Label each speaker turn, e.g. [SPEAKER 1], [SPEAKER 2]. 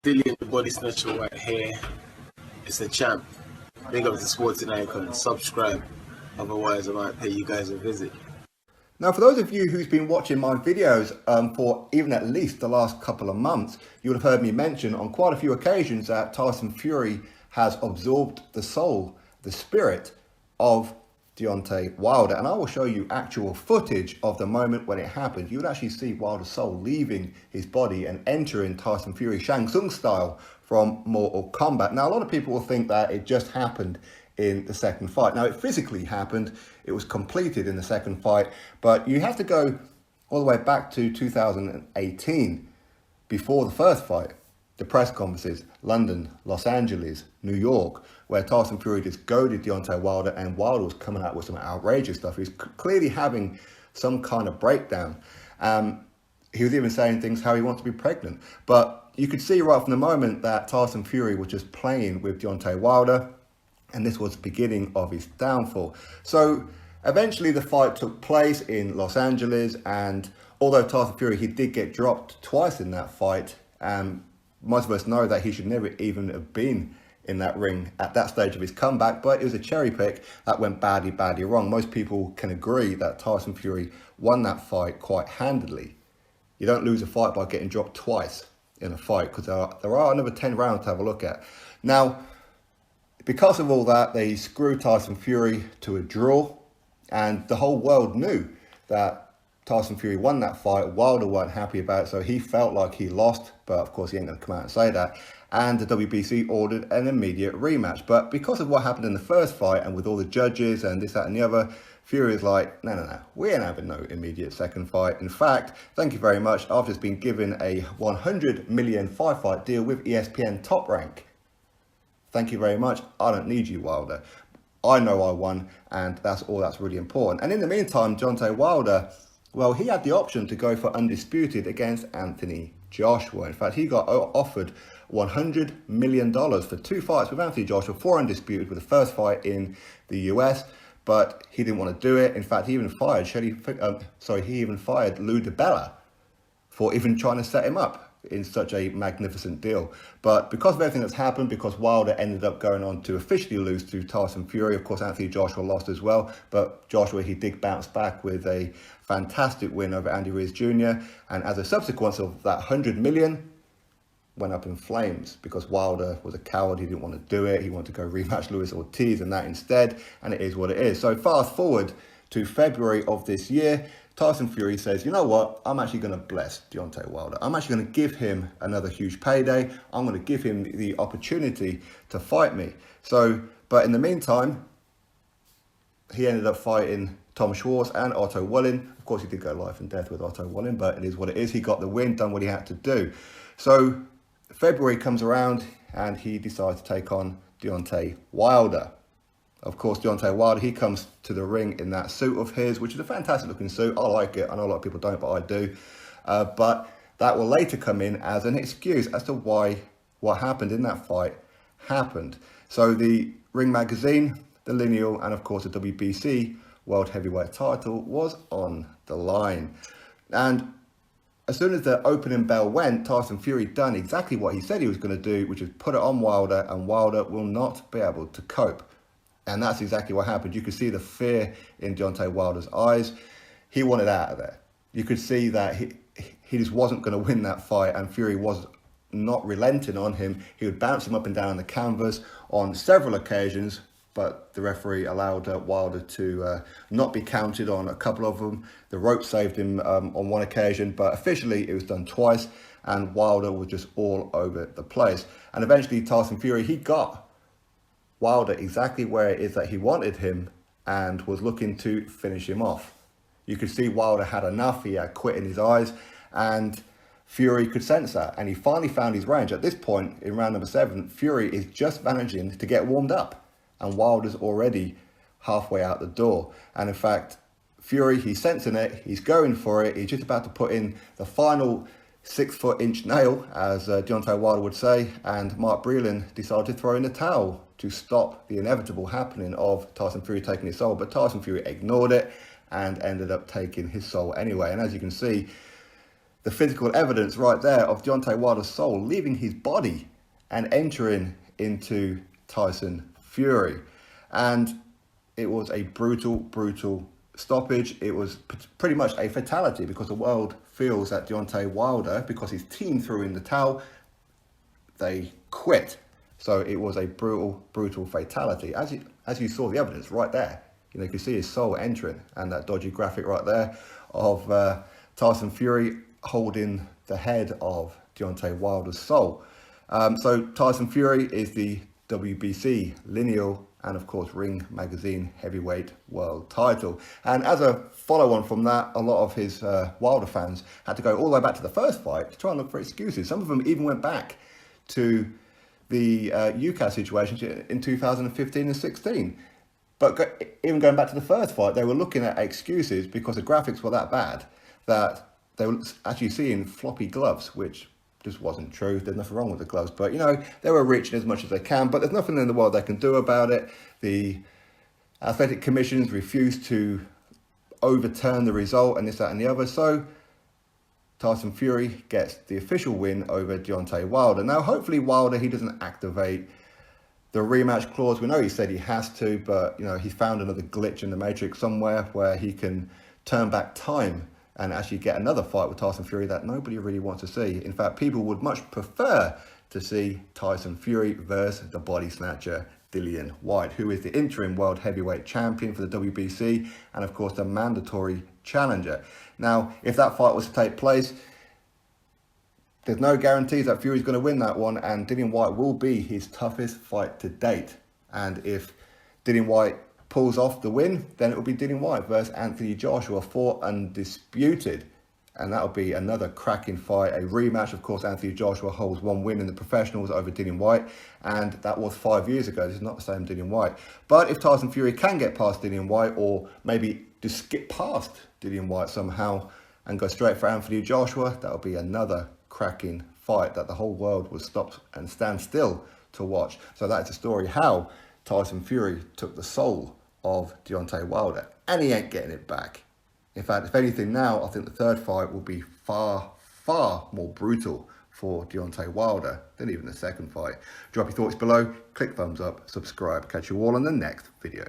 [SPEAKER 1] Dillian, the body snatcher right here. It's a champ. Big up to Sporting Icon. Subscribe. Otherwise, I might pay you guys a visit.
[SPEAKER 2] Now, for those of you who's been watching my videos for even at least the last couple of months, you would have heard me mention on quite a few occasions that Tyson Fury has absorbed the soul, the spirit of Deontay Wilder. And I will show you actual footage of the moment when it happened. You would actually see Wilder's soul leaving his body and entering Tyson Fury Shang Tsung style from Mortal Kombat. Now, a lot of people will think that it just happened in the second fight. Now, it physically happened. It was completed in the second fight, but you have to go all the way back to 2018 before the first fight. The press conferences, London, Los Angeles, New York, where Tyson Fury just goaded Deontay Wilder, and Wilder was coming out with some outrageous stuff. He was clearly having some kind of breakdown. He was even saying things how he wants to be pregnant. But you could see right from the moment that Tyson Fury was just playing with Deontay Wilder, and this was the beginning of his downfall. So eventually the fight took place in Los Angeles, and although Tyson Fury, he did get dropped twice in that fight, most of us know that he should never even have been in that ring at that stage of his comeback, but it was a cherry pick that went badly wrong. Most people can agree that Tyson Fury won that fight quite handily. You don't lose a fight by getting dropped twice in a fight, because there are another 10 rounds to have a look at. Now, because of all that, they screwed Tyson Fury to a draw, and the whole world knew that Tyson Fury won that fight. Wilder weren't happy about it, so he felt like he lost, but of course he ain't going to come out and say that. And the WBC ordered an immediate rematch. But because of what happened in the first fight, and with all the judges and this, that and the other, Fury is like, no, we ain't having no immediate second fight. In fact, thank you very much. I've just been given a 100 million 5-fight deal with ESPN Top Rank. Thank you very much. I don't need you, Wilder. I know I won, and that's all that's really important. And in the meantime, Deontay Wilder, well, he had the option to go for undisputed against Anthony Joshua. In fact, he got offered $100 million for 2 fights with Anthony Joshua, 4 undisputed, with the first fight in the US, but he didn't want to do it. In fact, he even fired Lou DiBella for even trying to set him up in such a magnificent deal. But because of everything that's happened, because Wilder ended up going on to officially lose to Tyson Fury, of course Anthony Joshua lost as well, but Joshua, he did bounce back with a fantastic win over Andy Ruiz Jr. And as a subsequence of that 100 million, went up in flames because Wilder was a coward. He didn't want to do it. He wanted to go rematch Luis Ortiz and that instead, and it is what it is. So fast forward to February of this year, Tyson Fury says, you know what, I'm actually going to bless Deontay Wilder. I'm actually going to give him another huge payday. I'm going to give him the opportunity to fight me. So, but in the meantime, he ended up fighting Tom Schwartz and Otto Wallin. Of course, he did go life and death with Otto Wallin, but it is what it is. He got the win, done what he had to do. So February comes around and he decides to take on Deontay Wilder. Of course, Deontay Wilder, he comes to the ring in that suit of his, which is a fantastic looking suit. I like it. I know a lot of people don't, but I do. But that will later come in as an excuse as to why what happened in that fight happened. So the Ring Magazine, the Lineal, and of course the WBC World Heavyweight Title was on the line. And as soon as the opening bell went, Tyson Fury done exactly what he said he was going to do, which is put it on Wilder, and Wilder will not be able to cope. And that's exactly what happened. You could see the fear in Deontay Wilder's eyes. He wanted out of there. You could see that he just wasn't going to win that fight, and Fury was not relenting on him. He would bounce him up and down the canvas on several occasions, but the referee allowed Wilder to not be counted on a couple of them. The rope saved him on one occasion, but officially it was done twice, and Wilder was just all over the place. And eventually Tyson Fury, he got Wilder exactly where it is that he wanted him and was looking to finish him off. You could see Wilder had enough. He had quit in his eyes, and Fury could sense that, and he finally found his range. At this point in round number 7, Fury is just managing to get warmed up, and Wilder's already halfway out the door. And in fact, Fury, he's sensing it, he's going for it, he's just about to put in the final 6-foot-inch nail, as Deontay Wilder would say, and Mark Breland decided to throw in the towel to stop the inevitable happening of Tyson Fury taking his soul. But Tyson Fury ignored it and ended up taking his soul anyway. And as you can see, the physical evidence right there of Deontay Wilder's soul leaving his body and entering into Tyson Fury. And it was a brutal stoppage. It was pretty much a fatality, because the world feels that Deontay Wilder, because his team threw in the towel, they quit. So it was a brutal fatality. As you saw the evidence right there, you could see his soul entering, and that dodgy graphic right there of Tyson Fury holding the head of Deontay Wilder's soul. So Tyson Fury is the WBC lineal and of course Ring Magazine Heavyweight World Title. And as a follow-on from that, a lot of his Wilder fans had to go all the way back to the first fight to try and look for excuses. Some of them even went back to the UCAS situation in 2015 and 16. But even going back to the first fight, they were looking at excuses because the graphics were that bad that they were actually seeing floppy gloves, which just wasn't true. There's nothing wrong with the gloves, but they were reaching as much as they can, but there's nothing in the world they can do about it. The athletic commissions refused to overturn the result, and this, that, and the other. So Tyson Fury gets the official win over Deontay Wilder. Now, hopefully Wilder, he doesn't activate the rematch clause. We know he said he has to, but he found another glitch in the matrix somewhere where he can turn back time and actually get another fight with Tyson Fury that nobody really wants to see. In fact, people would much prefer to see Tyson Fury versus the body snatcher Dillian Whyte, who is the interim world heavyweight champion for the WBC and of course the mandatory challenger. Now, if that fight was to take place, there's no guarantees that Fury's going to win that one, and Dillian Whyte will be his toughest fight to date. And if Dillian Whyte pulls off the win, then it will be Dillian Whyte versus Anthony Joshua for undisputed. And that'll be another cracking fight, a rematch. Of course, Anthony Joshua holds one win in the professionals over Dillian Whyte, and that was 5 years ago. This is not the same Dillian Whyte. But if Tyson Fury can get past Dillian Whyte, or maybe just skip past Dillian Whyte somehow and go straight for Anthony Joshua, that'll be another cracking fight that the whole world will stop and stand still to watch. So that's the story, how Tyson Fury took the soul of Deontay Wilder, and he ain't getting it back. In fact, if anything now, I think the third fight will be far more brutal for Deontay Wilder than even the second fight. Drop your thoughts below, click thumbs up, subscribe. Catch you all on the next video.